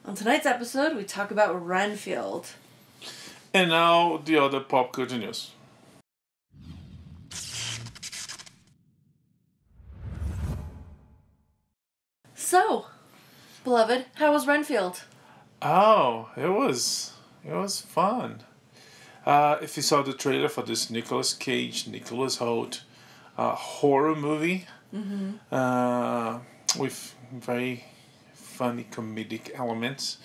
On tonight's episode, we talk about Renfield. And now the other pop culture news. So, beloved, how was Renfield? Oh, it was fun. If you saw the trailer for this Nicolas Hoult horror movie, with very funny comedic elements.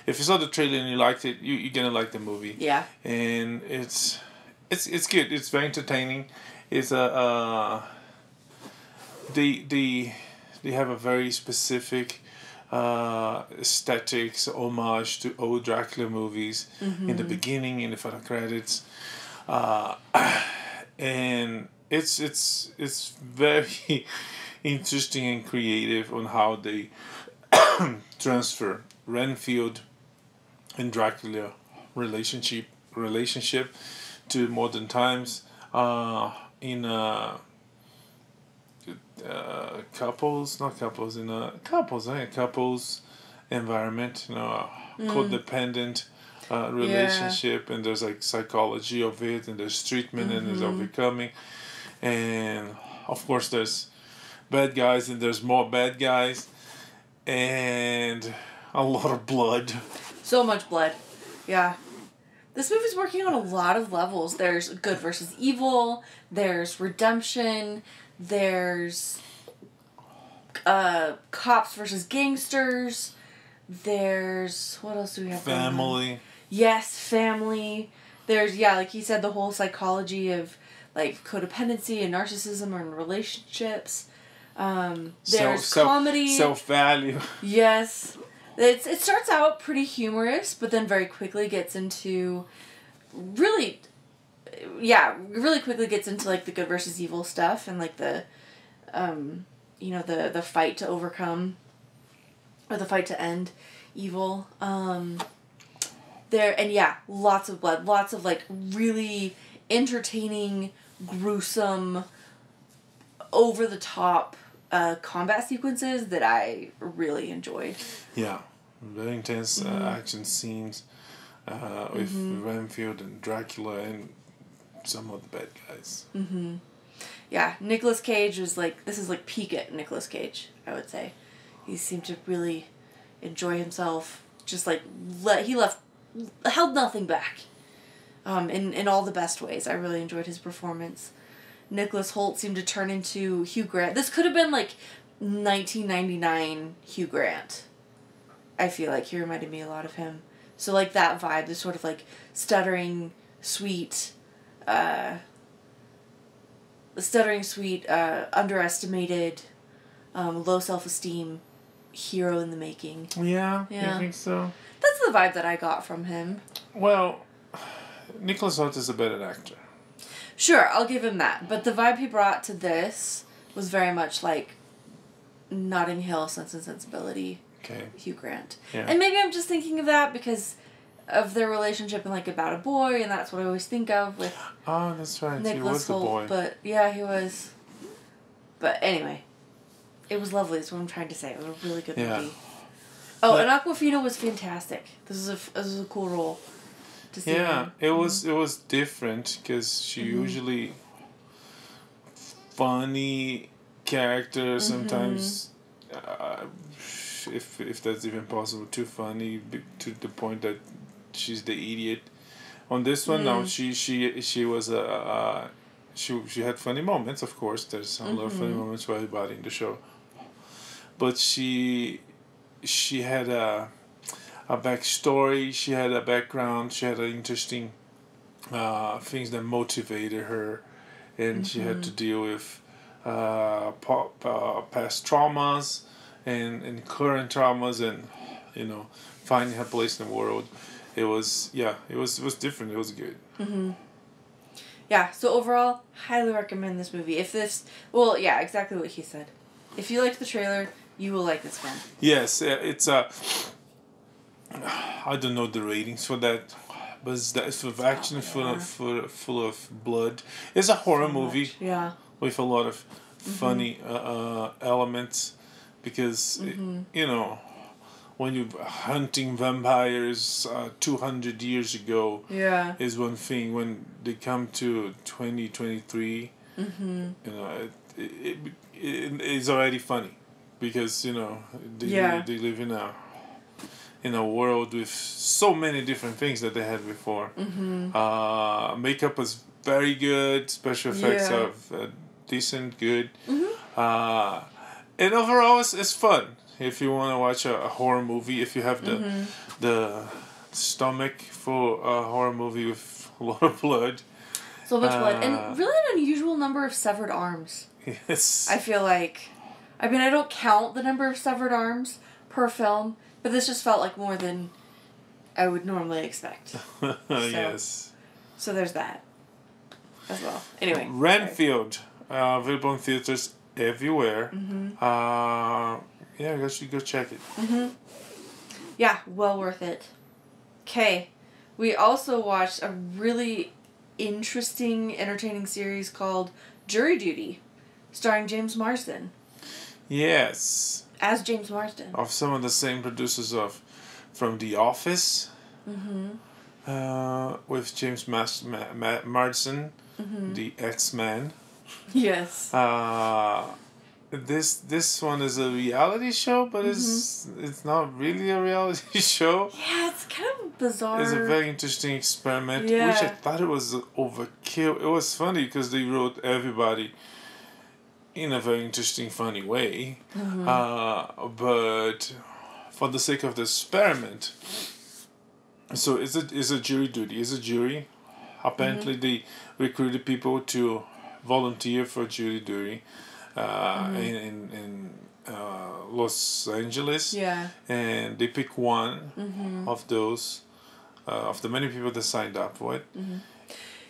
If you saw the trailer and you liked it, you're gonna like the movie. Yeah. And it's good. It's very entertaining. It's they have a very specific aesthetics homage to old Dracula movies in the beginning, in the final credits, and it's very interesting and creative on how they transfer Renfield and Dracula relationship to modern times in couples environment, codependent relationship, and there's like psychology of it, and there's treatment, and there's overcoming, and of course there's bad guys and there's more bad guys, and a lot of blood. So much blood. Yeah. This movie's working on a lot of levels. There's good versus evil, there's redemption, there's cops versus gangsters, there's, what else do we have? Family. Yes, family. There's, like you said, the whole psychology of like codependency and narcissism and relationships. There's comedy. Self-value. Yes. It starts out pretty humorous, but then very quickly gets into really quickly gets into like the good versus evil stuff, and like the the fight to overcome, or the fight to end evil. Lots of blood, lots of like really entertaining, gruesome, over the top combat sequences that I really enjoyed. Yeah, very intense action scenes with Renfield and Dracula and some of the bad guys. Yeah, Nicolas Cage was like, this is like peak at Nicolas Cage, I would say. He seemed to really enjoy himself, just like held nothing back, in all the best ways. I really enjoyed his performance. Nicholas Hoult seemed to turn into Hugh Grant. This could have been like 1999 Hugh Grant. I feel like he reminded me a lot of him. So like that vibe, this sort of like stuttering, sweet, underestimated, low self-esteem hero in the making. Yeah, I think so. That's the vibe that I got from him. Well, Nicholas Hoult is a better actor. Sure, I'll give him that. But the vibe he brought to this was very much like Notting Hill, Sense and Sensibility, Hugh Grant. Yeah. And maybe I'm just thinking of that because of their relationship and like About a Boy, and that's what I always think of with that's right. Nicholas Hoult. Boy. But yeah, he was. But anyway, it was lovely is what I'm trying to say. It was a really good movie. Oh, and Awkwafina was fantastic. This is a cool role. Yeah, it was different because she usually funny character, sometimes if that's even possible, too funny to the point that she's the idiot. On this one, no, she was she had funny moments. Of course, there's a lot of funny moments for everybody in the show, but she had a backstory, she had a background, she had interesting things that motivated her, and she had to deal with past traumas and current traumas, and finding her place in the world. It was different. It was good. Yeah, so overall, highly recommend this movie. Exactly what he said. If you liked the trailer, you will like this one. Yes, it's I don't know the ratings for that, but it's full of action, full of blood. It's a horror movie. With a lot of funny elements, because when you hunting vampires 200 years ago Yeah. is one thing. When they come to 2023, you know, it's already funny because, you know, they live in a world with so many different things that they had before. Makeup was very good. Special effects are decent, good. And overall, it's fun. If you want to watch a horror movie, if you have the stomach for a horror movie with a lot of blood. So much blood. And really an unusual number of severed arms. Yes. I feel like. I mean, I don't count the number of severed arms per film, but this just felt like more than I would normally expect. Yes. So there's that as well. Anyway. Renfield. Available in theaters everywhere. Yeah, I guess you go check it. Yeah, well worth it. Okay. We also watched a really interesting, entertaining series called Jury Duty, starring James Marsden. Yes. As James Marsden. Of some of the same producers from The Office. With James Marsden, the X-Man. Yes. This one is a reality show, but it's not really a reality show. Yeah, it's kind of bizarre. It's a very interesting experiment, which I thought it was overkill. It was funny because they wrote everybody in a very interesting, funny way. But for the sake of the experiment, so it's a jury duty. It's a jury. Apparently, they recruited people to volunteer for jury duty. In Los Angeles. Yeah. And they pick one of those, of the many people that signed up for it.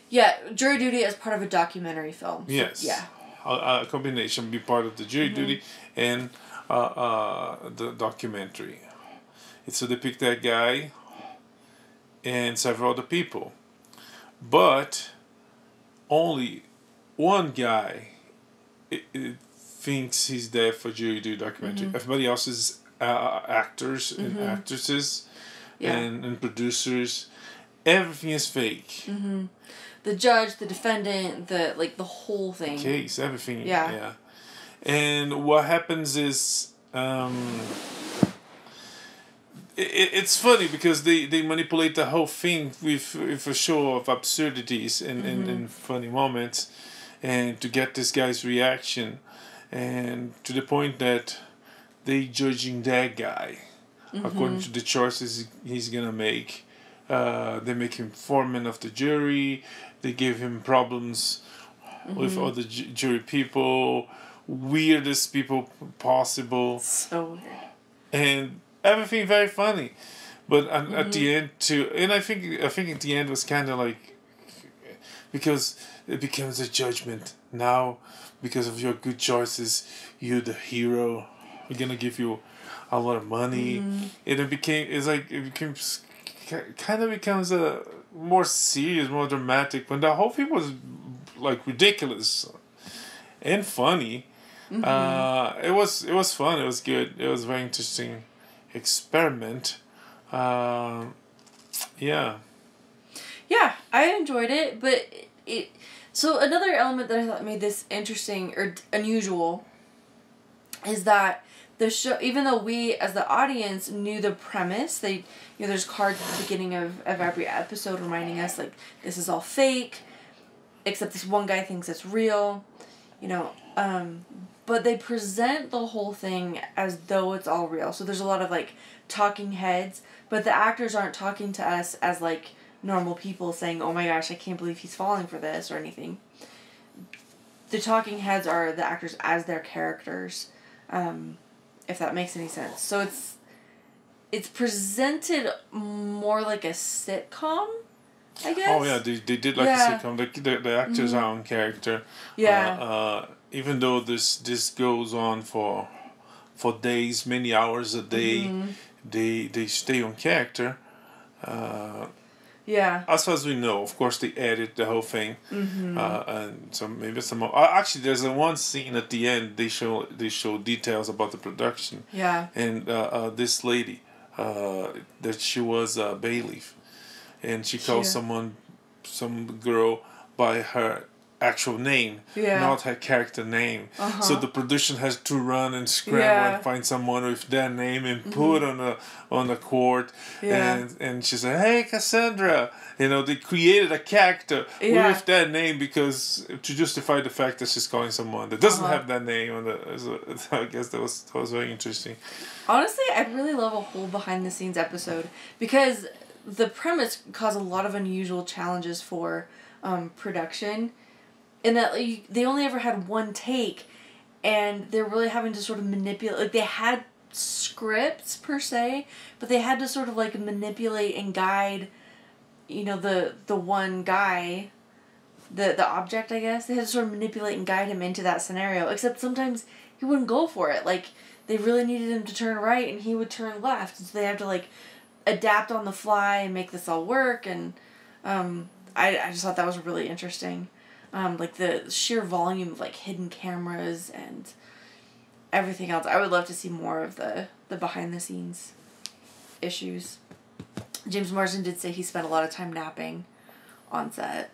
Yeah, Jury Duty as part of a documentary film. Yes. Yeah. A combination, be part of the jury duty and the documentary. And so they pick that guy and several other people. But only one guy it thinks he's there for jury duty documentary. Everybody else is actors and actresses and producers. Everything is fake. The judge, the defendant, the whole thing. Case, everything. Yeah. And what happens is it's funny because they manipulate the whole thing with a show of absurdities and funny moments, and to get this guy's reaction, and to the point that they judging that guy according to the choices he's gonna make. They make him foreman of the jury. They give him problems with other jury people, weirdest people possible. So weird. And everything very funny, but at the end too. And I think at the end was kind of like, because it becomes a judgment now because of your good choices. You're the hero. We're gonna give you a lot of money, and it becomes a more serious, more dramatic. When the whole thing was like ridiculous and funny, it was fun. It was good. It was a very interesting experiment. Yeah. Yeah, I enjoyed it, but it. So another element that I thought made this interesting or unusual is that the show, even though we as the audience knew the premise, there's cards at the beginning of every episode reminding us like this is all fake, except this one guy thinks it's real, but they present the whole thing as though it's all real. So there's a lot of like talking heads, but the actors aren't talking to us as like normal people saying, oh my gosh, I can't believe he's falling for this or anything. The talking heads are the actors as their characters, if that makes any sense. So it's presented more like a sitcom, I guess. Oh yeah, they did like a sitcom. The actors are on character. Yeah. Even though this goes on for days, many hours a day, they stay on character. As far as we know, of course, they edit the whole thing, and so maybe some. Actually, there's one scene at the end. They show details about the production. Yeah. And this lady, that she was a bailiff, and she calls some girl by her actual name, not her character name. So the production has to run and scramble and find someone with that name and put on the court. And she said, "Hey, Cassandra." They created a character with that name because to justify the fact that she's calling someone that doesn't have that name on the. So I guess that was very interesting. Honestly, I'd really love a whole behind the scenes episode because the premise caused a lot of unusual challenges for production. In that they only ever had one take, and they're really having to sort of manipulate. Like, they had scripts per se, but they had to sort of like manipulate and guide, the one guy, the object, I guess. They had to sort of manipulate and guide him into that scenario. Except sometimes he wouldn't go for it. Like, they really needed him to turn right, and he would turn left. So they have to like adapt on the fly and make this all work. And I just thought that was really interesting. Like the sheer volume of like hidden cameras and everything else. I would love to see more of the behind the scenes issues. James Marsden did say he spent a lot of time napping on set.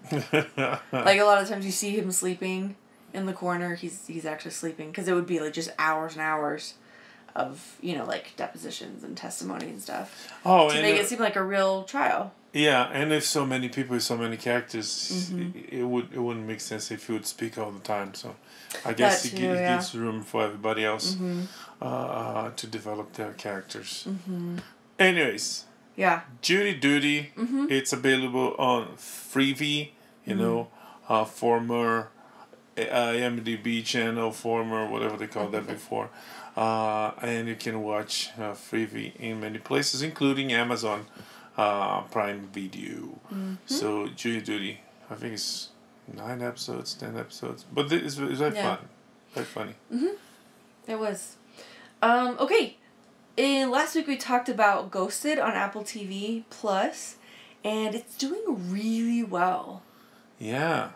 Like, a lot of times you see him sleeping in the corner. He's actually sleeping because it would be like just hours and hours of like depositions and testimony and stuff. To make it seem like a real trial. Yeah, and if so many people with so many characters, it wouldn't make sense if he would speak all the time. So, I guess it gives room for everybody else to develop their characters. Anyways, Judy Duty, it's available on Freevee. Former IMDb channel, former whatever they called that before, and you can watch Freevee in many places, including Amazon. Prime Video. So Judy Duty, I think it's 9 episodes, 10 episodes, but it's very fun, very funny. It was. Okay, last week we talked about Ghosted on Apple TV Plus, and it's doing really well. Yeah.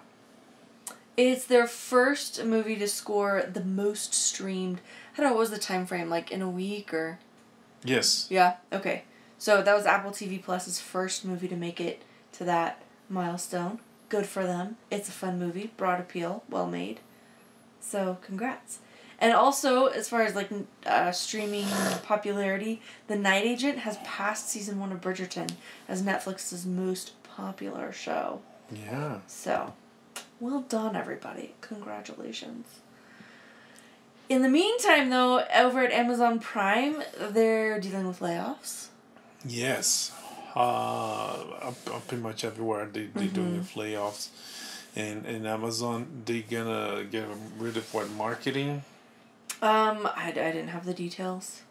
It's their first movie to score the most streamed. I don't know, what was the time frame? Like in a week or? Yes. Yeah. Okay. So that was Apple TV Plus's first movie to make it to that milestone. Good for them. It's a fun movie, broad appeal, well made. So congrats. And also, as far as like streaming popularity, The Night Agent has passed season 1 of Bridgerton as Netflix's most popular show. Yeah. So, well done, everybody. Congratulations. In the meantime, though, over at Amazon Prime, they're dealing with layoffs. Yes, pretty much everywhere they're doing layoffs, and Amazon they gonna get rid of what, marketing? I didn't have the details.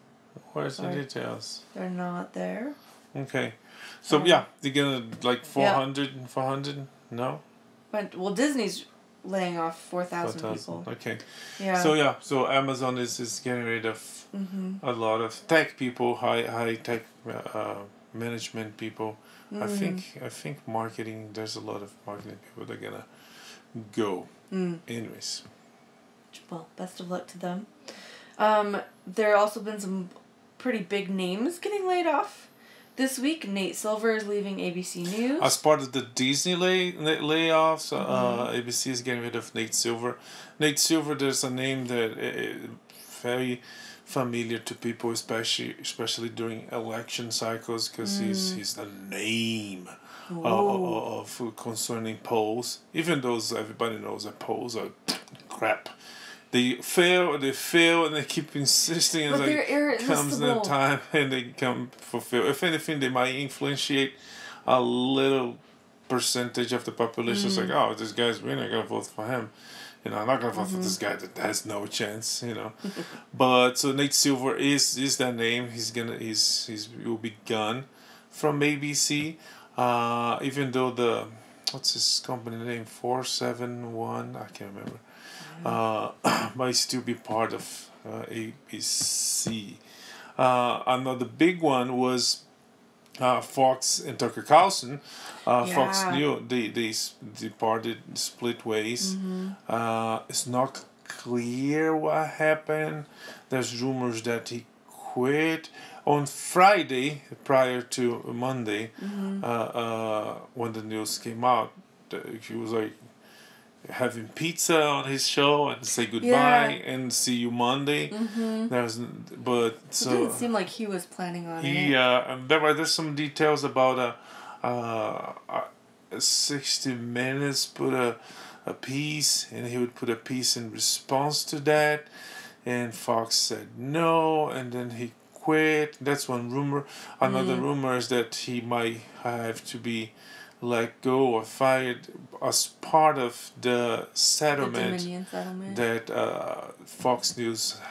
Where's the details? They're not there. Okay, so they're gonna like 400, 400? No. But Disney's laying off 4,000 people. Okay. Yeah. So Amazon is getting rid of a lot of tech people, high tech management people. I think marketing. There's a lot of marketing people that are gonna go. Anyways. Well, best of luck to them. There also been some pretty big names getting laid off. This week, Nate Silver is leaving ABC News. As part of the Disney layoffs, ABC is getting rid of Nate Silver. Nate Silver, there's a name that is very familiar to people, especially during election cycles, because he's the name of concerning polls. Even though everybody knows that polls are crap. They fail, and they keep insisting. But they're irresistible. Comes the time, and they come fulfill. If anything, they might influence a little percentage of the population. It's like, oh, this guy's winning, I'm gonna vote for him. I'm not gonna vote for this guy that has no chance. But so Nate Silver is that name. He will be gone from ABC. Even though what's his company name? 471. I can't remember. Might still be part of ABC. Another big one was Fox and Tucker Carlson. Fox News, they departed, split ways. It's not clear what happened. There's rumors that he quit on Friday prior to Monday. When the news came out, he was like having pizza on his show and say goodbye and see you Monday. But so it didn't seem like he was planning on it. Yeah, and there's some details about 60 Minutes put a piece, and he would put a piece in response to that, and Fox said no, and then he quit. That's one rumor. Another rumor is that he might have to be let go or fired as part of the settlement, that Fox News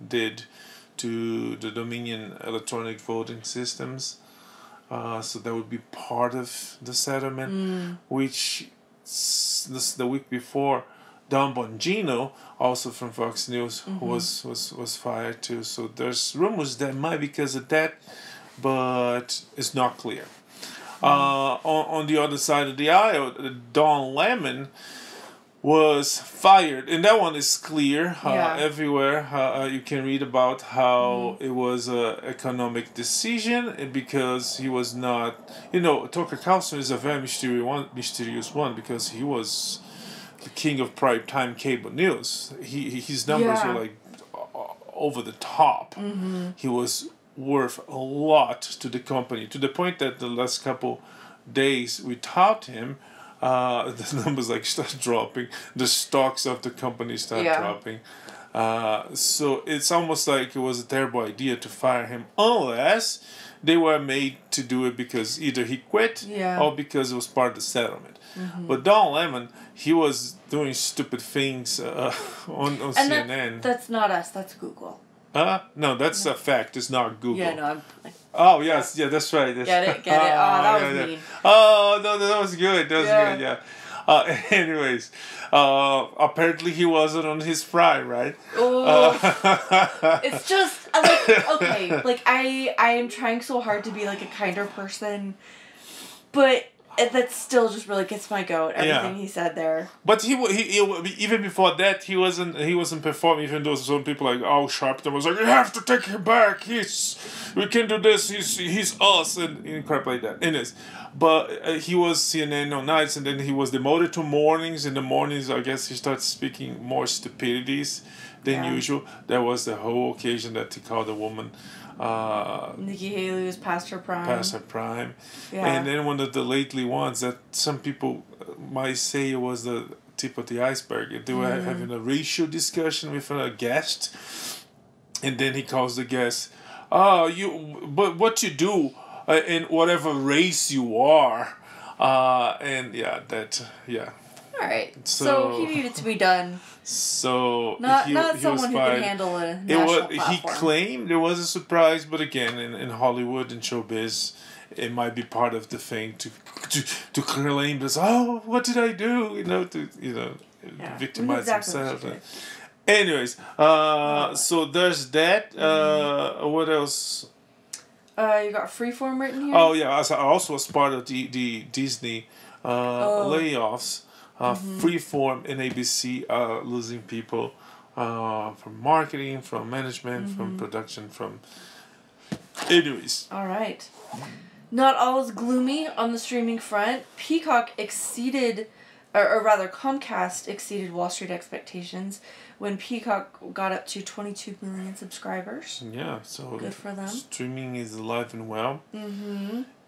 did to the Dominion electronic voting systems. So that would be part of the settlement, which the week before, Don Bongino, also from Fox News, was fired too. So there's rumors that might be because of that, but it's not clear. On the other side of the aisle, Don Lemon was fired, and that one is clear. Everywhere you can read about how it was an economic decision, because he was not, Tucker Carlson is a very mysterious one because he was the king of primetime cable news. His numbers were like over the top. He was worth a lot to the company, to the point that the last couple days without him, the numbers start dropping. The stocks of the company start dropping. So it's almost like it was a terrible idea to fire him, unless they were made to do it because either he quit or because it was part of the settlement. But Don Lemon, he was doing stupid things on CNN. That's not us. That's Google. No, that's a fact. It's not Google. Yeah, no, Oh, yes. Yeah, that's right. Get it? Oh, that was mean. Oh, no, that was good. That was good, yeah. Anyways, apparently he wasn't on his prime, right? Oh, it's just, okay, I am trying so hard to be, a kinder person, but that still just really gets my goat, everything he said there. But he even before that, he wasn't performing, even though some people like Al Sharpton was like, you have to take him back, we can do this, he's us, and crap like that. Anyways, but he was CNN on nights, and then he was demoted to mornings. In the mornings, I guess he started speaking more stupidities than usual. That was the whole occasion that he called a woman Nikki Haley was past her prime. Yeah. And then one of the lately ones that some people might say it was the tip of the iceberg. They were having a racial discussion with a guest, and then he calls the guest, but what you do in whatever race you are, and All right. So he needed to be done. So not someone who can handle a national platform. He claimed it was a surprise, but again, in Hollywood and showbiz, it might be part of the thing to claim this. Oh, what did I do? Victimize himself. Anyways, so there's that. What else? You got Freeform written here. Oh yeah, I also was part of the Disney layoffs. Freeform and ABC are losing people from marketing, from management, from production, from... Anyways. All right. Not all is gloomy on the streaming front. Peacock exceeded, or rather Comcast exceeded Wall Street expectations when Peacock got up to 22 million subscribers. Yeah, so good for them. Streaming is alive and well.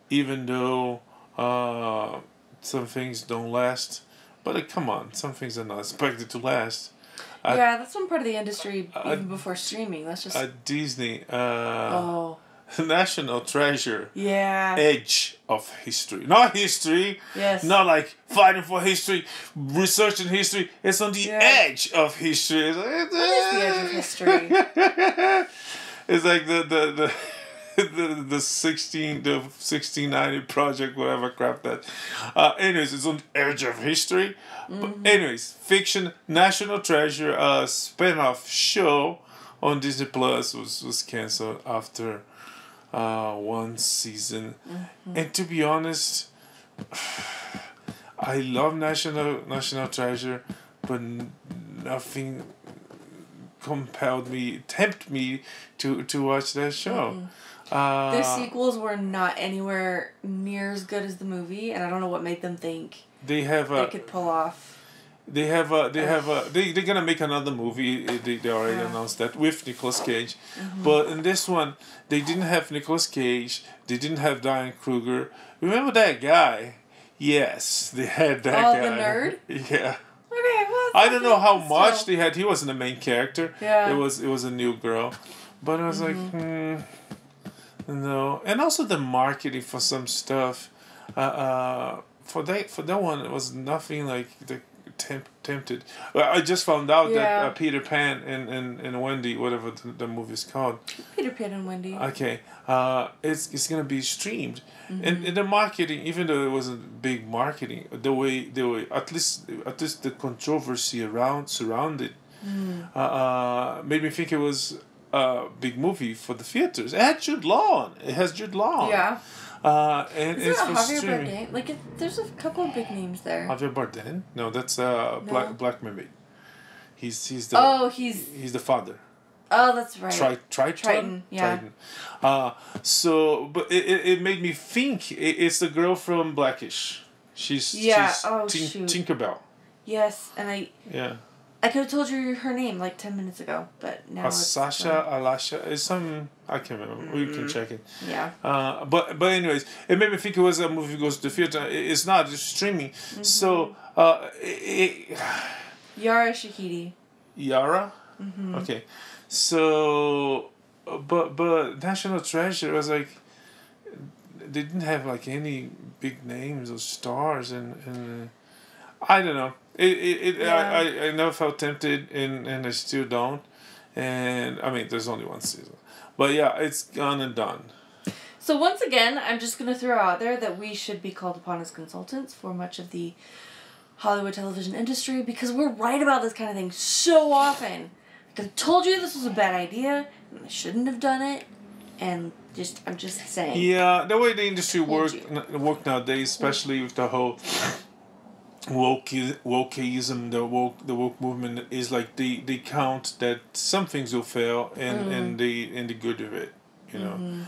Even though some things don't last. But come on, some things are not expected to last. That's one part of the industry even before streaming. That's just... Disney. National treasure. Yeah. Edge of history. Not history. Yes. Not like fighting for history, researching history. It's on the edge of history. What is the edge of history? It's like the 1690 project, whatever crap that. Anyways, it's on the edge of history. But anyways, fiction, National Treasure, spin-off show on Disney Plus was canceled after one season. And to be honest, I love National Treasure, but nothing tempt me to watch that show. The sequels were not anywhere near as good as the movie, and I don't know what made them think they could pull off. They're gonna make another movie. They already announced that with Nicolas Cage, but in this one they didn't have Nicolas Cage. They didn't have Diane Kruger. Remember that guy? Yes, they had that guy. Oh, the nerd. Yeah. Okay, well. I don't know how much they had. He wasn't the main character. Yeah. It was a new girl, but I was like, no. And also the marketing for some stuff, for that one it was nothing like the tempted. Well, I just found out that Peter Pan and Wendy, whatever the movie's called. Peter Pan and Wendy. Okay, it's gonna be streamed, and the marketing, even though it wasn't big marketing, the way at least the controversy surrounded, made me think it was a big movie for the theaters. It had Jude Law. It has Jude Law. Yeah. And Is it's it for Javier streaming. Bardem? There's a couple of big names there. Javier Bardem? No, that's Black Mermaid. He's the he's the father. Oh, that's right. Triton. Yeah. Triton. But it made me think it's the girl from Blackish. She's Tinkerbell. Yes, and I could have told you her name like 10 minutes ago, but now Alasha is some, I can't remember. We can check it. Yeah. But anyways, it made me think it was a movie goes to the theater. It's not, it's streaming. So Yara Shahidi. Yara? Okay. So but National Treasure was like, they didn't have like any big names or stars, and I don't know. I never felt tempted, and I still don't. And I mean, there's only one season, but yeah, it's gone and done. So once again, I'm just gonna throw out there that we should be called upon as consultants for much of the Hollywood television industry, because we're right about this kind of thing so often. I told you this was a bad idea, and I shouldn't have done it, and I'm just saying. Yeah, the way the industry work nowadays, especially with the whole wokeism, the woke movement, is like they count that some things will fail and the good of it, you know.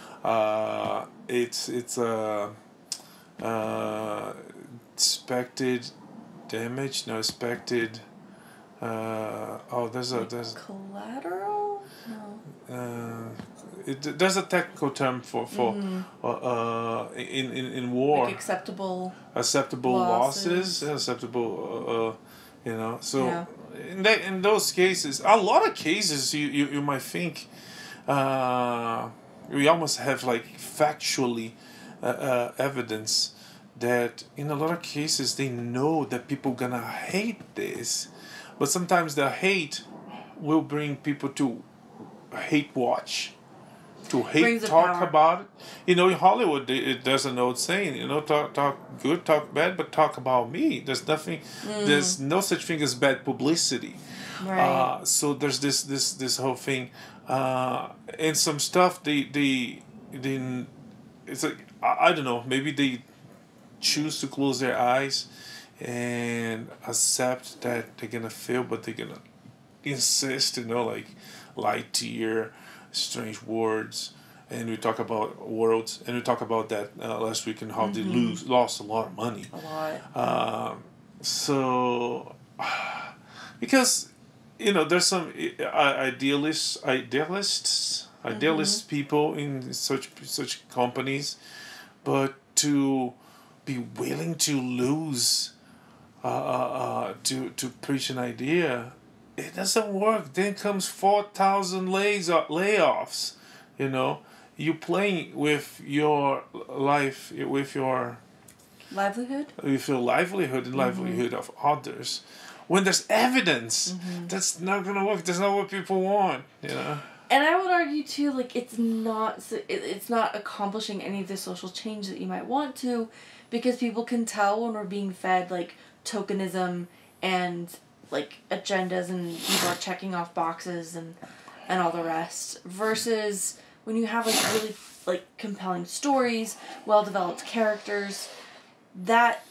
It's expected damage, no expected. There's collateral. No. There's a technical term for in war. Like acceptable losses, acceptable you know. So in those cases, a lot of cases you might think we almost have like factually evidence that in a lot of cases they know that people gonna hate this, but sometimes the hate will bring people to hate watch, to hate talk about it. You know, in Hollywood, there's an old saying, you know, talk good, talk bad, but talk about me. There's nothing, there's no such thing as bad publicity. Right. So there's this whole thing, and some stuff they it's like, I don't know, maybe they choose to close their eyes and accept that they're gonna fail, but they're gonna insist, you know, like Lightyear, Strange Words, and we talk about Worlds, and we talk about that last week and how they lost a lot of money. A lot. So because, you know, there's some idealist people in such companies, but to be willing to lose to preach an idea, it doesn't work. Then comes 4,000 layoffs. You know, you playing with your life, with your livelihood, and livelihood of others. When there's evidence, that's not gonna work. That's not what people want. You know. And I would argue too, like it's not accomplishing any of the social change that you might want to, because people can tell when we're being fed like tokenism and like agendas, and people are checking off boxes and all the rest, versus when you have like really like compelling stories, well developed characters, that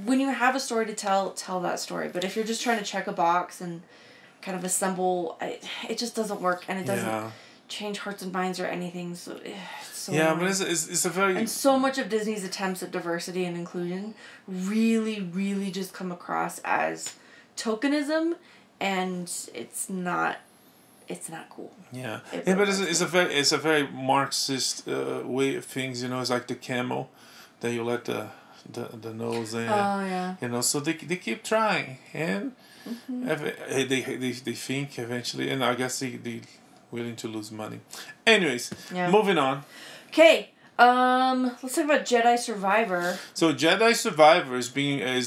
when you have a story to tell that story. But if you're just trying to check a box and kind of assemble. It just doesn't work, and it doesn't change hearts and minds or anything. So it's so yeah, annoying. but it's a very... And so much of Disney's attempts at diversity and inclusion really, really just come across as tokenism, and it's not cool. Yeah, It yeah, really but it's a very Marxist way of things. You know, it's like the camel that you let the nose in. Oh yeah. You know, so they keep trying, and they think eventually, and I guess they willing to lose money. Anyways, moving on. Okay. Let's talk about Jedi Survivor. So Jedi Survivor is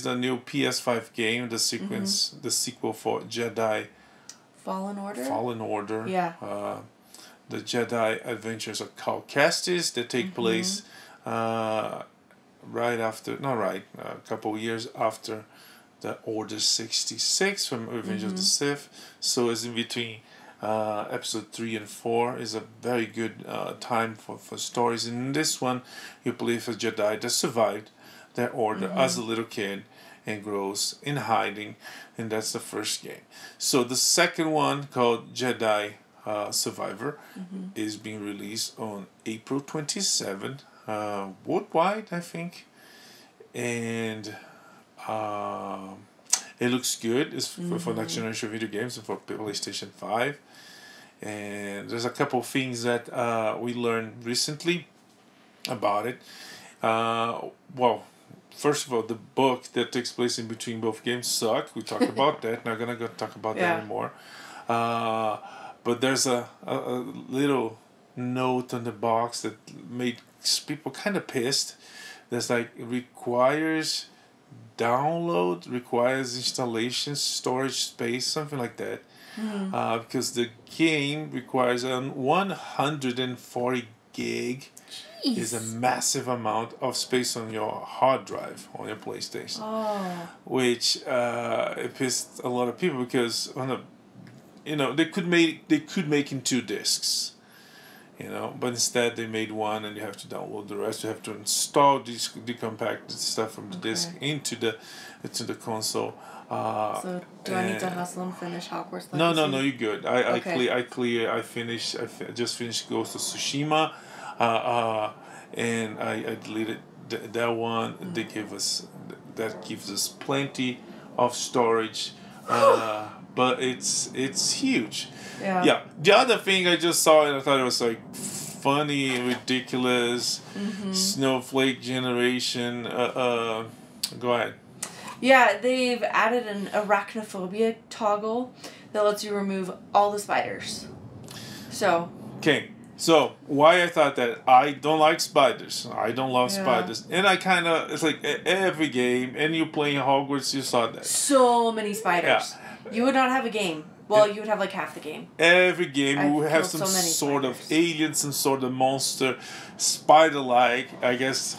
the new PS5 game, the sequel for Jedi Fallen Order. Yeah. The Jedi Adventures of Comcast that take place a couple years after the Order 66 from Revenge of the Sith. So it's in between episode 3 and 4 is a very good time for stories. And in this one, you play as a Jedi that survived their order as a little kid and grows in hiding, and that's the first game. So the second one, called Jedi Survivor, is being released on April 27th, worldwide, I think, and it looks good. It's for next generation video games and for PlayStation 5. And there's a couple things that we learned recently about it. Well, first of all, the book that takes place in between both games sucked. We talked about that. Not gonna go talk about that anymore. But there's a little note on the box that made people kind of pissed. There's like requires installation, storage space, something like that. Because the game requires 140 gig. Jeez. Is a massive amount of space on your hard drive on your PlayStation. Which it pissed a lot of people because they could make in 2 discs. But instead they made one, and you have to download the rest. You have to install the compacted stuff from the disc into the console. So do I need to hustle and finish Hogwarts Legacy? No, you're good. I just finished Ghost of Tsushima, and I deleted that one. That gives us plenty of storage, but it's huge. Yeah. The other thing I just saw and I thought it was like funny, ridiculous, snowflake generation. Go ahead. Yeah, they've added an arachnophobia toggle that lets you remove all the spiders. So. Okay. So why I thought that I don't like spiders. I don't love spiders. And I it's like every game, and you playing Hogwarts, you saw that. So many spiders. Yeah. You would not have a game. Well, you would have like half the game. Every game we would have some sort of alien, some sort of monster, spider-like. I guess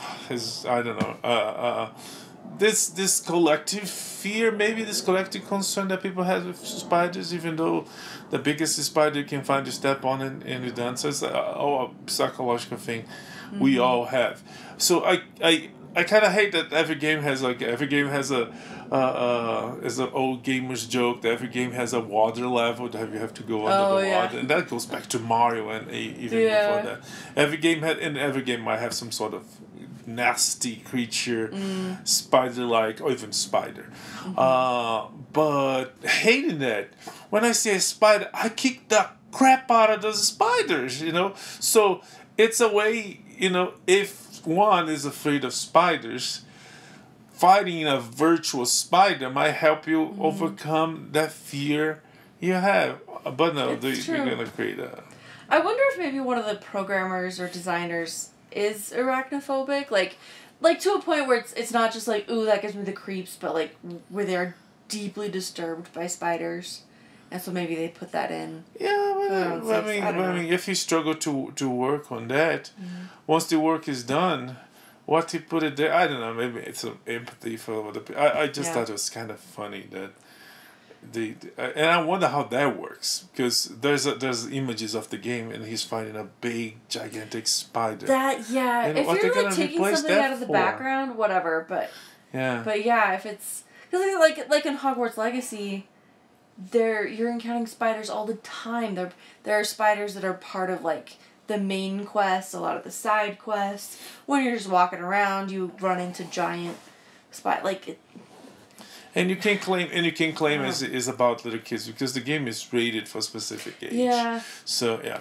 I don't know. This collective fear, maybe this collective concern that people have with spiders, even though the biggest spider you can find, you step on it and you're done. So it's a psychological thing we all have. So I kind of hate that every game has a is an old gamer's joke that every game has a water level that you have to go under the water, and that goes back to Mario and even before that. Every game might have some sort of nasty creature, spider-like, or even spider. But hating that, when I see a spider, I kick the crap out of those spiders, So it's a way, if one is afraid of spiders, fighting a virtual spider might help you overcome that fear you have. But no, you're going to create a... I wonder if maybe one of the programmers or designers is arachnophobic, like to a point where it's not just like, ooh, that gives me the creeps, but like where they're deeply disturbed by spiders, and so maybe they put that in. Yeah, but I mean, if you struggle to work on that, once the work is done, what you put it there, I don't know. Maybe it's some empathy for other people. I just thought it was kind of funny that. And I wonder how that works, because there's images of the game and he's finding a big gigantic spider. If you're like taking something out of the background, whatever. But if it's because like in Hogwarts Legacy, you're encountering spiders all the time. There are spiders that are part of like the main quest, a lot of the side quests. When you're just walking around, you run into giant spider And you can claim it's about little kids because the game is rated for a specific age. Yeah. So yeah.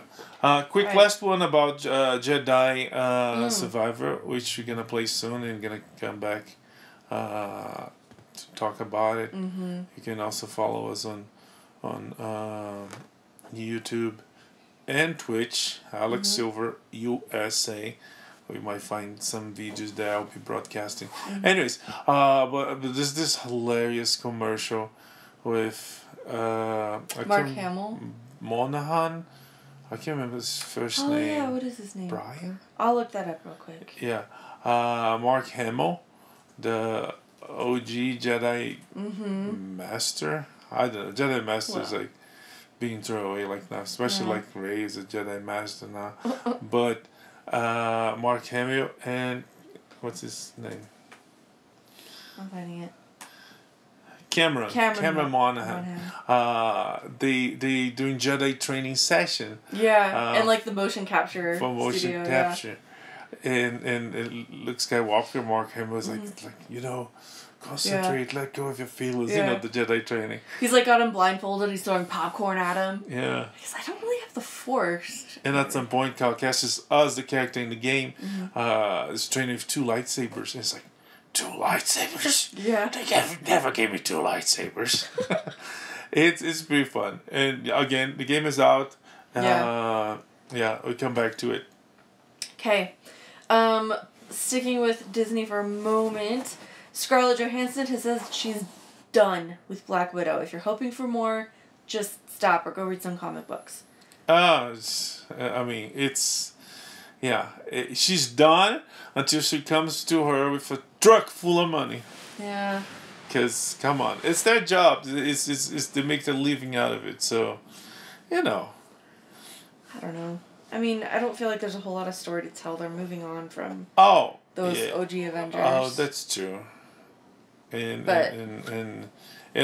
Quick last one about Jedi Survivor, which we're gonna play soon and gonna come back to talk about it. Mm-hmm. You can also follow us on YouTube and Twitch, Alex Silver USA. We might find some videos there I'll be broadcasting. Mm-hmm. Anyways, but there's this hilarious commercial with Mark Hamill. Monahan. I can't remember his first name. Oh yeah, what is his name? Brian? I'll look that up real quick. Yeah. Mark Hamill, the OG Jedi Master. I don't know. Jedi Master is like being thrown away like now, especially like Rey is a Jedi Master now. But Mark Hamill and what's his name? I'm finding it. Cameron Monaghan. They doing Jedi training session. Yeah, and like the motion capture. For motion studio, capture. Yeah. And Luke Skywalker, Mark Hamill was like concentrate, let go of your feelings. Yeah. The Jedi training. He's like got him blindfolded. He's throwing popcorn at him. Yeah. Because I don't really have the Force. And at some point, Calcast is us, the character in the game, is training with 2 lightsabers. And it's like, 2 lightsabers? Yeah. They never gave me 2 lightsabers. It's pretty fun. And again, the game is out. We'll come back to it. Okay. Sticking with Disney for a moment, Scarlett Johansson has said she's done with Black Widow. If you're hoping for more, just stop or go read some comic books. She's done until she comes to her with a truck full of money. Yeah. Because, come on, it's their job. It's to make a living out of it. So, I don't know. I mean, I don't feel like there's a whole lot of story to tell. They're moving on from those OG Avengers. Oh, that's true. And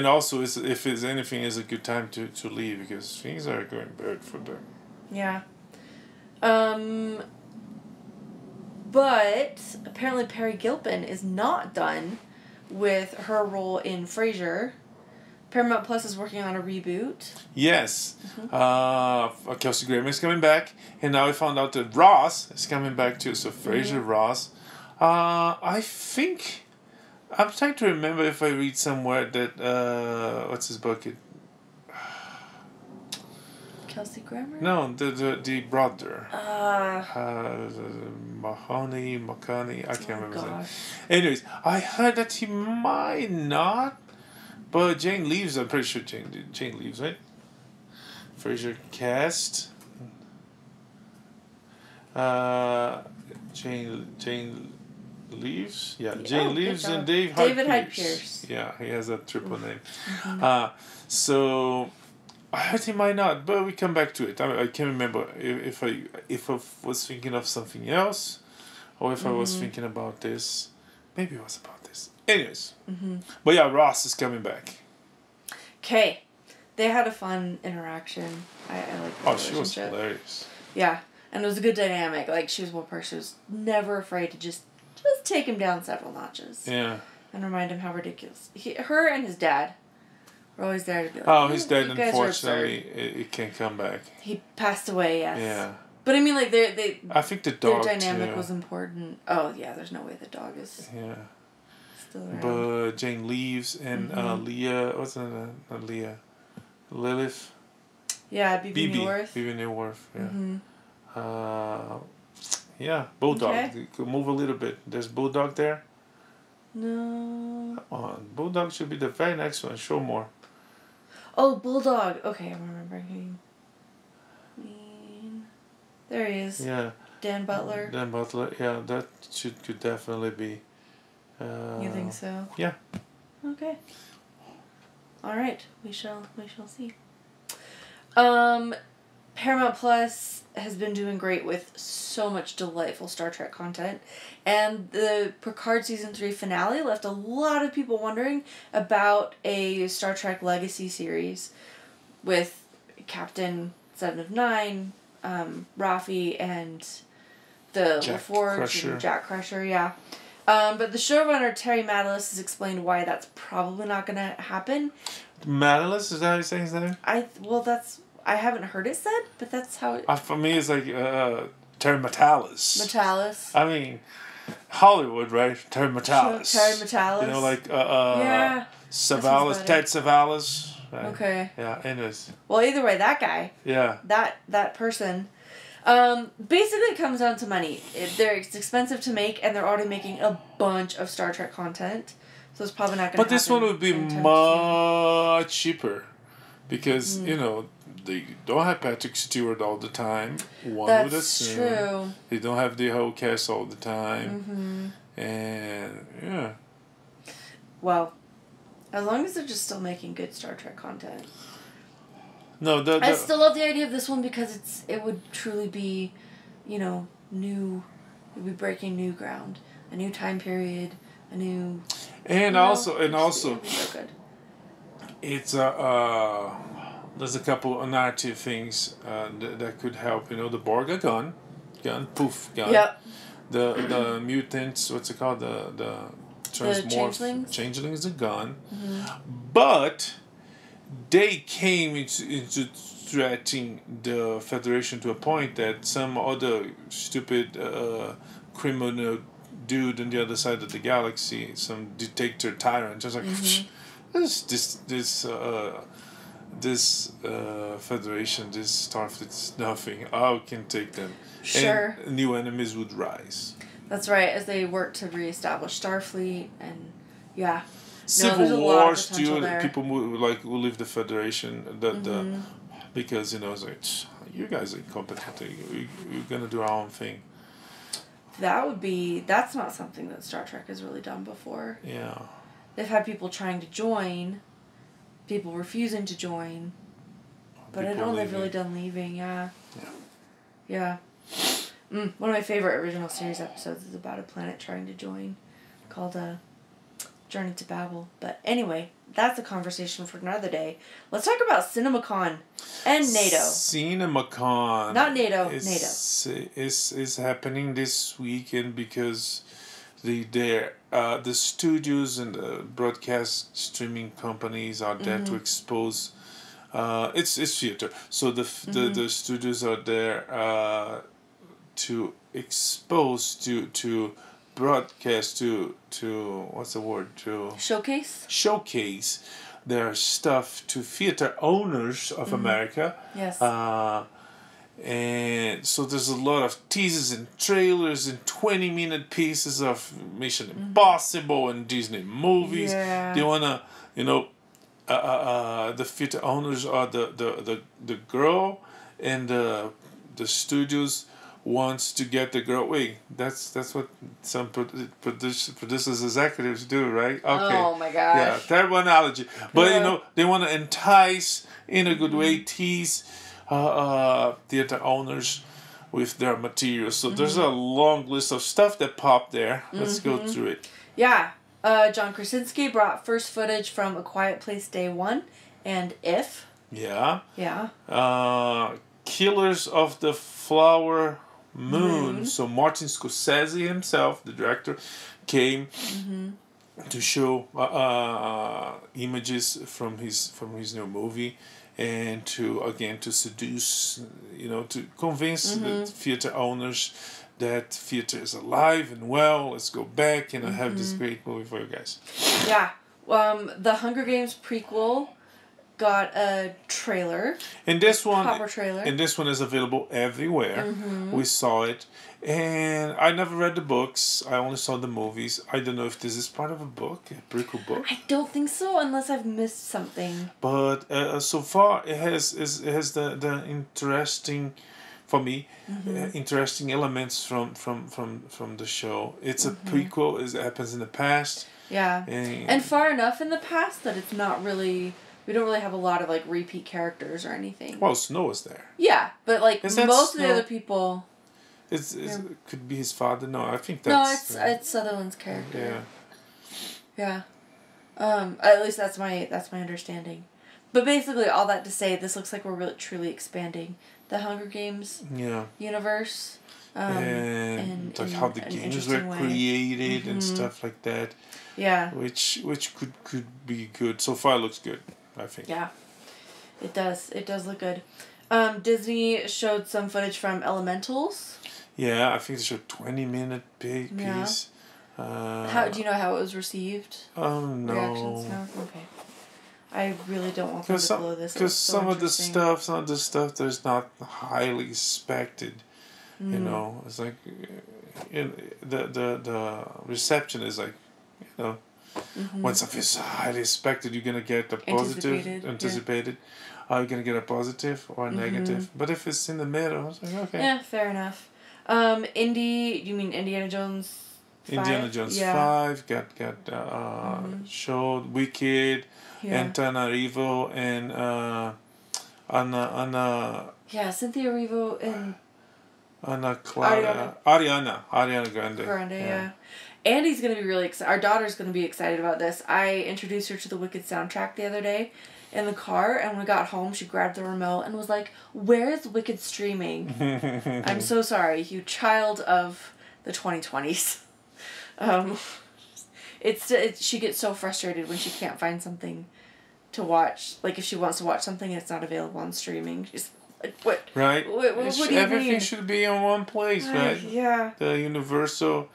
also, if it's anything, it's a good time to leave because things are going bad for them. Yeah. But apparently Peri Gilpin is not done with her role in Frasier. Paramount Plus is working on a reboot. Yes. Kelsey Grammer is coming back. And now we found out that Ross is coming back too. So Frasier, Ross. I think... I'm trying to remember if I read somewhere that... what's his bucket? Kelsey Grammer? No, the brother. Mahoney, I can't remember his name. Anyways, I heard that he might not... But Jane leaves. I'm pretty sure Jane leaves, right? Frasier cast. Jane leaves. Yeah, Jane leaves and David Hyde Pierce. Yeah, he has a triple name. So I heard he might not, but we come back to it. I can't remember if I was thinking of something else, or if I was thinking about this. Maybe it was about this. Anyways. But yeah, Ross is coming back. Okay. They had a fun interaction. I like the relationship. Oh, she was hilarious. Yeah. And it was a good dynamic. Like, she was one person who was never afraid to just take him down several notches. Yeah. And remind him how ridiculous. Her and his dad were always there to be like, oh, his dad, unfortunately, it can't come back. He passed away, yes. Yeah. But I mean, like, I think the dog, their dynamic was important. Oh, yeah, there's no way the dog is... Yeah. Around. But Jane leaves and Leah, what's her name? Not Leah. Lilith. Yeah, Bebe Neuwirth. Bebe Neuwirth, yeah. Bulldog. Okay. Move a little bit. There's Bulldog there? No. Come on. Bulldog should be the very next one. Show more. Oh, Bulldog. Okay, I'm remembering him. There he is. Yeah. Dan Butler. Yeah, that could definitely be. You think so? Yeah. Okay. All right. We shall see. Paramount Plus has been doing great with so much delightful Star Trek content, and the Picard Season 3 finale left a lot of people wondering about a Star Trek Legacy series. with Captain 7 of 9, Rafi, and the LaForge and Jack Crusher, yeah. But the showrunner, Terry Matalas, has explained why that's probably not going to happen. Matalas, is that how you say his name? I haven't heard it said, but that's how it... For me, it's like Terry Matalas. Matalas. I mean, Hollywood, right? Terry Matalas. Terry Matalas. You know, like yeah. Savalas, Ted Savalas. Right? Okay. Yeah, anyways. Well, either way, that guy. Yeah. That person. Basically, it comes down to money. It's expensive to make, and they're already making a bunch of Star Trek content, so it's probably not going to happen. But this one would be much cheaper, because you know they don't have Patrick Stewart all the time. Would assume. True. They don't have the whole cast all the time, and yeah. Well, as long as they're just still making good Star Trek content. No, I still love the idea of this one because it would truly be, new. It would be breaking new ground, a new time period, a new. And also, it would be so good. It's there's a couple of narrative things that could help. The Borg are gone, poof, gone. Yep. The mutants, what's it called? The transmorphs, changelings are gone, but they came into threatening the Federation to a point that some other stupid criminal dude on the other side of the galaxy, some dictator tyrant, just like this Federation, this Starfleet's nothing. I can take them. Sure. And new enemies would rise. That's right, as they work to reestablish Starfleet, and yeah. Civil Wars too. People will leave the Federation. Because it's like, you guys are incompetent. You're gonna do our own thing. That's not something that Star Trek has really done before. Yeah. They've had people trying to join, people refusing to join, but I don't know they've really done leaving. Yeah. Yeah. One of my favorite original series episodes is about a planet trying to join, called Journey to Babel. But anyway, that's a conversation for another day. Let's talk about CinemaCon and NATO. CinemaCon. Not NATO. NATO. Is happening this weekend because the studios and the broadcast streaming companies are there to expose. It's theater, so the studios are there to expose to broadcast to what's the word, to showcase their stuff to theater owners of America. Yes. And so there's a lot of teasers and trailers and 20-minute pieces of Mission Impossible and Disney movies. Yeah. They wanna, the theater owners are the girl, and the studios wants to get the girl. Wait, that's what some producers executives do, right? Okay. Oh my gosh. Yeah, terrible analogy. But they want to entice in a good way, tease theater owners with their material. So there's a long list of stuff that popped there. Let's go through it. Yeah. John Krasinski brought first footage from A Quiet Place Day 1 and If. Yeah. Yeah. Killers of the Flower Moon. So Martin Scorsese himself, the director, came to show images from his new movie, and to seduce, to convince the theater owners that theater is alive and well. Let's go back and have this great movie for you guys. Yeah. The Hunger Games prequel got a trailer. And this one, proper trailer. And this one is available everywhere. We saw it, and I never read the books. I only saw the movies. I don't know if this is part of a book, a prequel book. I don't think so, unless I've missed something. But so far, it has the interesting, for me, interesting elements from the show. It's a prequel. It happens in the past. Yeah, and far enough in the past that it's not really. We don't really have a lot of repeat characters or anything. Well, Snow is there. Yeah, but most of the other people. It could be his father. No, I think that's. No, it's Sutherland's character. Yeah. Yeah. At least that's my understanding. But basically, all that to say, this looks like we're really truly expanding the Hunger Games universe. And like how the games were created and stuff like that. Yeah. Which could be good. So far, it looks good, I think. Yeah. It does. It does look good. Disney showed some footage from Elementals. Yeah, I think they showed 20-minute piece. How do you know how it was received? Oh no. Reactions? No. Okay. I really don't want them to blow this. Because some of the stuff there's not highly expected. You know, it's like the reception is like, you know, when something is highly expected, you're gonna get a positive, anticipated. Are you gonna get a positive or a negative? But if it's in the middle, it's like okay. Yeah, fair enough. You mean Indiana Jones? 5? Indiana Jones 5 got showed Wicked, Antananarivo, and Anna. Yeah, Cynthia Erivo and Ariana Grande. Yeah. Andy's gonna be really excited. Our daughter's gonna be excited about this. I introduced her to the Wicked soundtrack the other day in the car, and when we got home, she grabbed the remote and was like, "Where's Wicked streaming?" I'm so sorry, you child of the 2020s. She gets so frustrated when she can't find something to watch. Like if she wants to watch something and it's not available on streaming, she's like, "What? Right? What do you everything mean? should be in one place, right? Yeah. The Universal,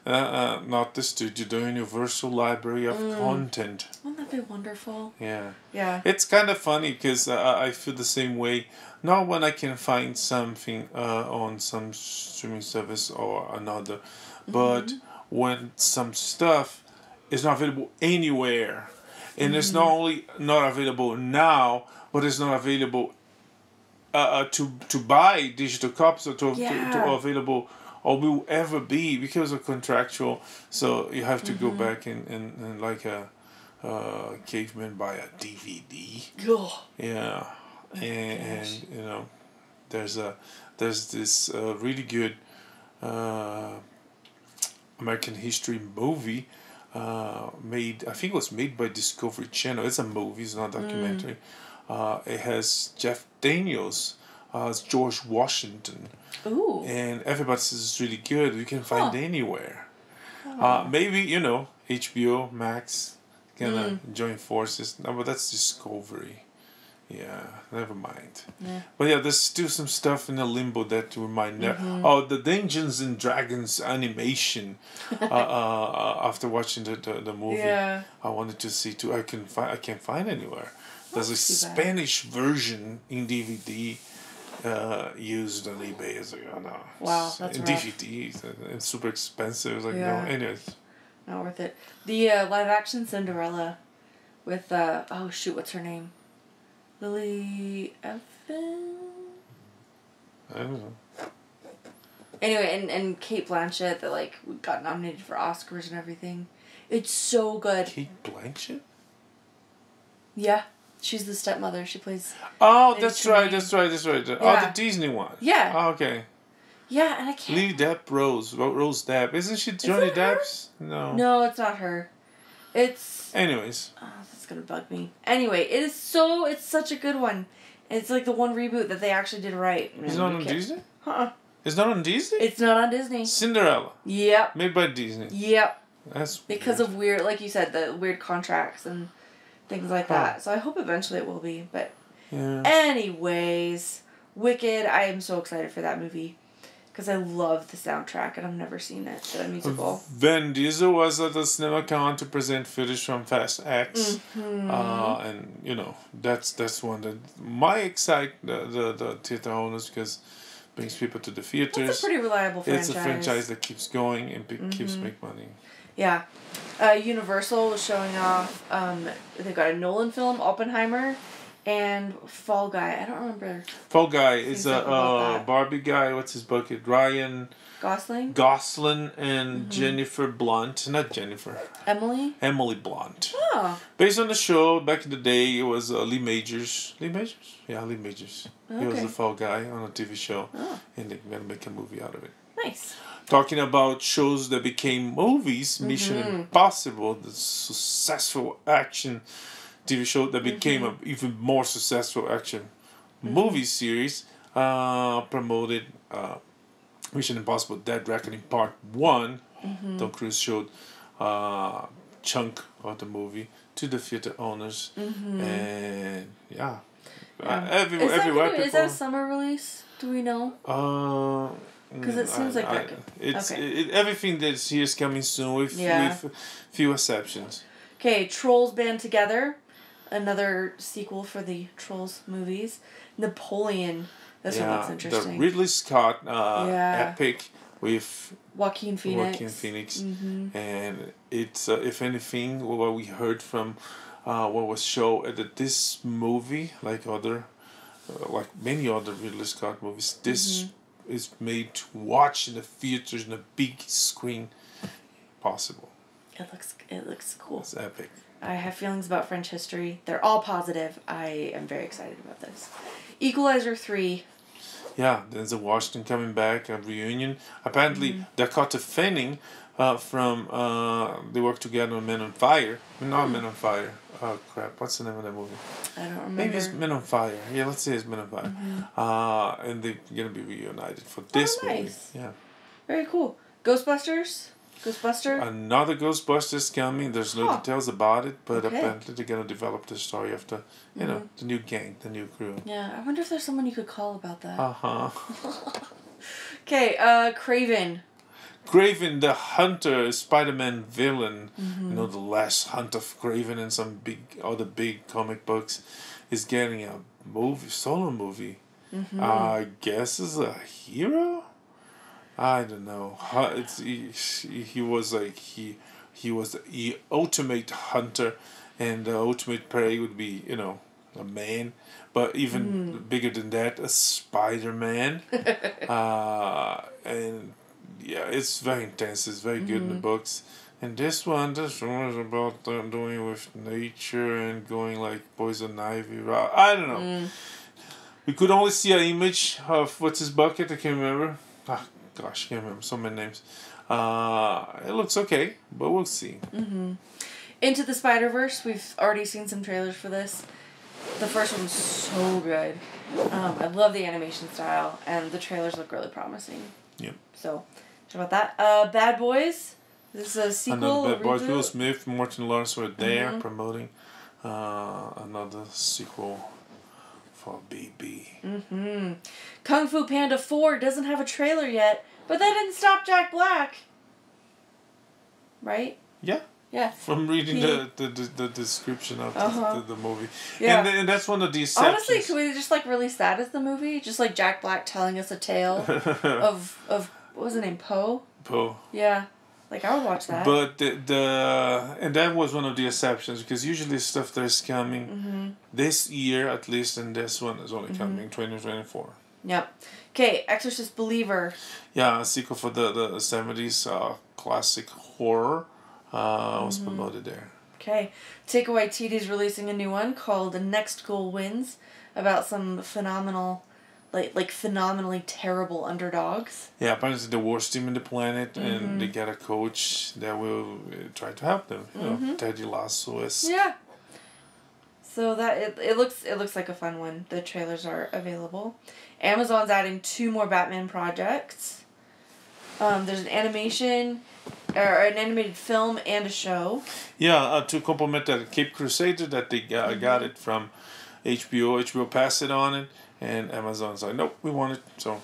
not the studio, the Universal Library of Content. Wouldn't that be wonderful? Yeah. Yeah. It's kind of funny because I feel the same way. Not when I can find something on some streaming service or another, but when some stuff is not available anywhere, and it's not only not available now, but it's not available to buy digital copies or to available or will ever be because of contractual. So you have to go back and like a caveman buy a DVD. Yeah, and you know, there's this really good American history movie made. I think it was made by Discovery Channel. It's a movie. It's not a documentary. It has Jeff Daniels as George Washington. Ooh. And everybody says it's really good. You can find it anywhere. Maybe, you know, HBO Max gonna join forces. No, but that's Discovery. Yeah, never mind. Yeah. But yeah, there's still some stuff in the limbo that we might never. Oh, the Dungeons and Dragons animation. After watching the movie, I wanted to see too. I can't find anywhere. There's a Spanish version in DVD used on eBay. It's like, oh no. Wow, that's rough. DVD. It's super expensive. It's like, no, anyways. Not worth it. The live action Cinderella with, what's her name? Lily Evans? I don't know. Anyway, and Cate Blanchett that, like, got nominated for Oscars and everything. It's so good. Cate Blanchett? Yeah. She's the stepmother. She plays... Oh, that's right. Oh, the Disney one. Yeah. Oh, okay. Yeah, and I can't... Lily Depp Rose Depp. Isn't she Johnny Depp's? No. No, it's not her. It's... Anyways. Oh, that's gonna bug me. Anyway, it's such a good one. It's like the one reboot that they actually did right. It's not on Disney? It's not on Disney? It's not on Disney. Cinderella. Yep. Made by Disney. Yep. That's because of weird, like you said, the weird contracts and things like that. So I hope eventually it will be. But anyways, Wicked, I am so excited for that movie. Because I love the soundtrack and I've never seen it, the musical. Vin Diesel was at the CinemaCon to present footage from Fast X. And, you know, that's one that might excite the theater owners because it brings people to the theaters. It's a pretty reliable franchise. It's a franchise that keeps going and keeps making money. Yeah. Universal was showing off, they've got a Nolan film, Oppenheimer, and Fall Guy. I don't remember. Fall Guy is a Barbie guy. What's his bucket? Ryan Gosling and Jennifer Blunt. Not Jennifer. Emily Blunt. Oh. Based on the show, back in the day, it was Lee Majors. Lee Majors? Yeah, Lee Majors. Okay. He was the Fall Guy on a TV show. Oh. And they're going to make a movie out of it. Nice. Talking about shows that became movies, Mission Impossible, the successful action TV show that became an even more successful action movie series. Promoted Mission Impossible: Dead Reckoning Part 1. Tom Cruise showed chunk of the movie to the theater owners, and everywhere. Is that a summer release? Do we know? Because it seems everything that's here is coming soon with few exceptions. Okay, Trolls Band Together, another sequel for the Trolls movies. Napoleon. This one looks interesting. The Ridley Scott epic with Joaquin Phoenix. And it's if anything, what we heard from what was shown at this movie, like many other Ridley Scott movies, this is made to watch in the theaters in a big screen possible. It looks cool. It's epic. I have feelings about French history. They're all positive. I am very excited about this. Equalizer 3. Yeah, there's a Washington coming back, a reunion. Apparently, Dakota Fanning from they work together on Men on Fire. Not Men on Fire. Oh crap! What's the name of that movie? I don't remember. Maybe it's Men on Fire. Yeah, let's say it's Men on Fire. And they're gonna be reunited for this movie. Yeah. Very cool. Ghostbusters. Another Ghostbusters coming. There's no details about it, but apparently they're gonna develop the story of the the new gang, the new crew. Yeah, I wonder if there's someone you could call about that. Okay, Kraven. Kraven the Hunter, Spider-Man villain. You know, the last hunt of Kraven in some big comic books is getting a solo movie. I guess is a hero. I don't know. He was the ultimate hunter, and the ultimate prey would be a man, but even bigger than that, a Spider-Man. And yeah, it's very intense. It's very good in the books. And this one is about doing with nature and going like poison ivy. I don't know. We could only see an image of what's his bucket. I can't remember. Gosh, I can't remember so many names. It looks okay, but we'll see. Into the Spider-Verse. We've already seen some trailers for this. The first one was so good. I love the animation style, and the trailers look really promising. Yep. So, about that. Bad Boys. This is a sequel. Another Bad Boys. Will Smith, Martin Lawrence were there promoting another sequel for BB. Kung Fu Panda 4 doesn't have a trailer yet, but that didn't stop Jack Black. Right? Yeah. Yeah. From reading the description of the movie. Yeah. And that's one of the exceptions. Honestly, could we just release that as the movie? Just like Jack Black telling us a tale of what was the name? Poe? Poe. Yeah. I would watch that. But and that was one of the exceptions, because usually stuff that is coming this year at least, and this one is only coming 2024. Yep. Okay, Exorcist Believer. Yeah, a sequel for the 70s classic horror was promoted there. Okay. Taika Waititi's releasing a new one called The Next Goal Wins, about some phenomenally terrible underdogs. Yeah, apparently the worst team in the planet, and they get a coach that will try to help them. You know, Teddy Lasso is. Yeah. So that it looks like a fun one. The trailers are available. Amazon's adding 2 more Batman projects. There's an animated film and a show. Yeah, to complement that Cape Crusader that they got it from HBO. HBO passed it on it. And Amazon's like, nope, we want it. So,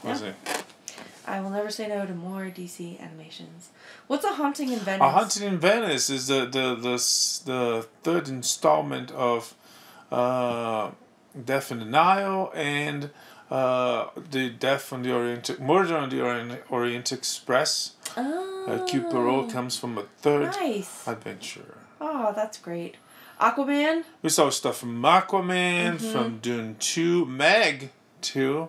I will never say no to more DC animations. What's A Haunting in Venice? A Haunting in Venice is the third installment of Death in the Nile and the Murder on the Orient Express. Q Perot comes from a third adventure. Oh, that's great. Aquaman? We saw stuff from Aquaman, from Dune 2, Meg 2.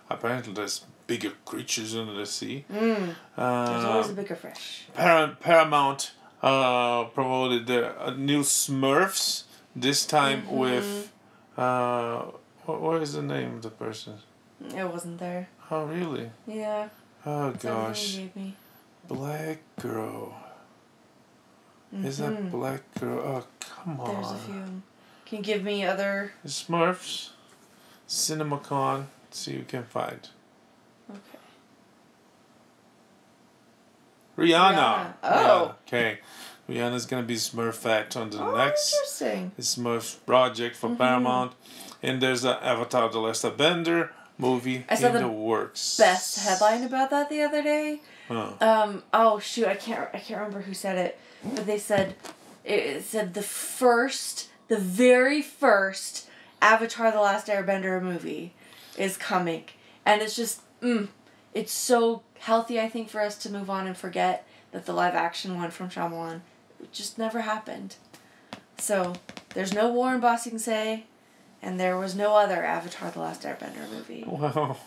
Apparently there's bigger creatures under the sea. There's always a bigger fish. Paramount promoted the new Smurfs, this time with... what is the name of the person? It wasn't there. Oh, really? Yeah. Oh, gosh. You gave me. Black Girl. Is that Black Girl? Oh, come on. There's a few. Can you give me other... Smurfs, CinemaCon, see what you can find. Okay. Rihanna. Oh. Yeah, okay. Rihanna's going to be Smurfette on the next Smurf project for Paramount. And there's an Avatar The Last Airbender movie in the works. Best headline about that the other day. Oh shoot, I can't remember who said it, but they said it said the very first Avatar The Last Airbender movie is coming, and it's just it's so healthy, I think, for us to move on and forget that the live action one from Shyamalan just never happened. So there's no War in Ba Sing Se. And there was no other Avatar The Last Airbender movie. Well,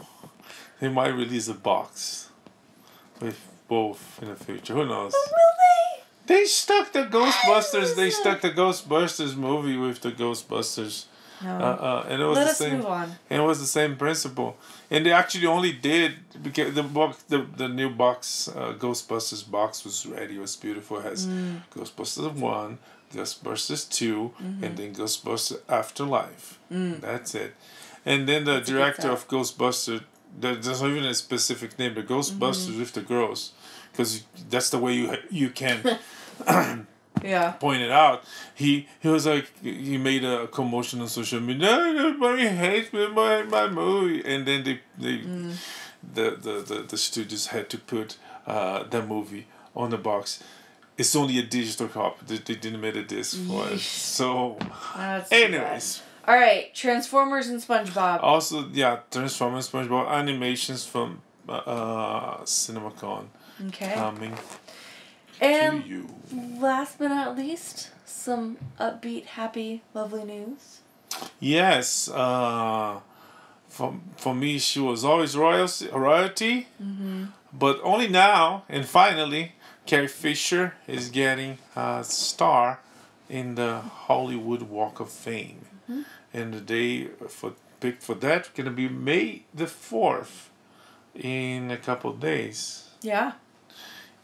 they might release a box with both in the future. Who knows? But will they? They stuck the Ghostbusters. They stuck the Ghostbusters movie with the Ghostbusters. No. And it was Let the us same. move on. And it was the same principle. And they actually only did because the new box, Ghostbusters box was ready. It was beautiful. It has Ghostbusters 1. Ghostbusters 2, and then Ghostbusters Afterlife. That's it. And then the director of Ghostbusters, there's not even a specific name, the Ghostbusters with the girls, because that's the way you can point it out. He was like, he made a commotion on social media, everybody hates me, my movie. And then the studios had to put the movie on the box. It's only a digital copy. They didn't make a disc for it. So, anyways. All right, Transformers and SpongeBob. Also, yeah, Transformers, SpongeBob animations from CinemaCon coming to you. Last but not least, some upbeat, happy, lovely news. Yes, for me, she was always royalty, but only now and finally. Carrie Fisher is getting a star in the Hollywood Walk of Fame. And the day picked for that going to be May the 4th in a couple of days. Yeah.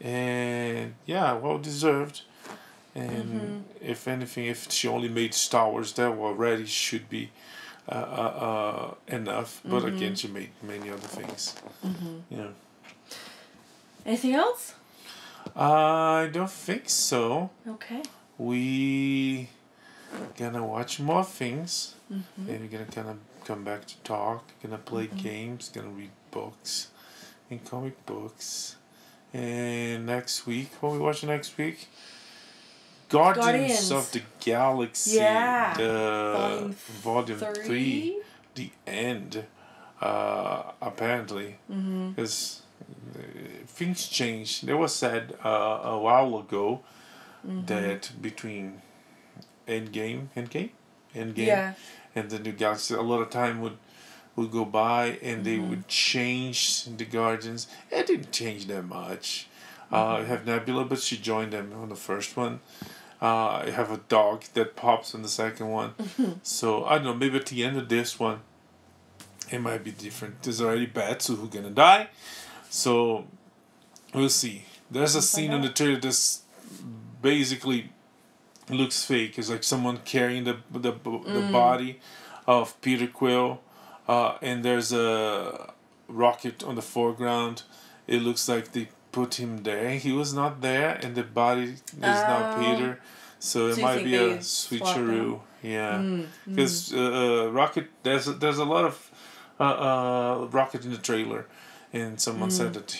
And yeah, well deserved. And if anything, if she only made Star Wars, that already should be enough. But again, she made many other things. Yeah. Anything else? I don't think so. Okay. We gonna watch more things, and we're gonna kind of come back to talk. Gonna play games. Gonna read books, and comic books. And next week, what we watching next week? Guardians of the Galaxy. Yeah. The volume 3, the end. Apparently, because. Things changed. There was said a while ago that between Endgame, and the New Galaxy, a lot of time would go by and they would change the Guardians. It didn't change that much. You have Nebula, but she joined them on the first one. You have a dog that pops on the second one. So I don't know. Maybe at the end of this one, it might be different. There's already Batsu who's gonna die. So, we'll see. There's a scene in the trailer that basically looks fake. It's like someone carrying the body of Peter Quill, and there's a rocket on the foreground. It looks like they put him there. He was not there, and the body is now Peter. So it might be a switcheroo. Yeah, because Rocket. There's a lot of Rocket in the trailer. And someone said that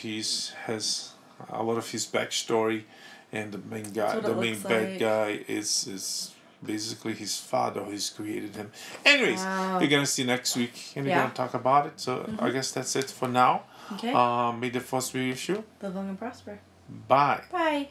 has a lot of his backstory, and the main bad guy is basically his father who's created him. Anyways, we're gonna see next week, and we're gonna talk about it. So I guess that's it for now. Okay. May the force be with you. Live long and prosper. Bye. Bye.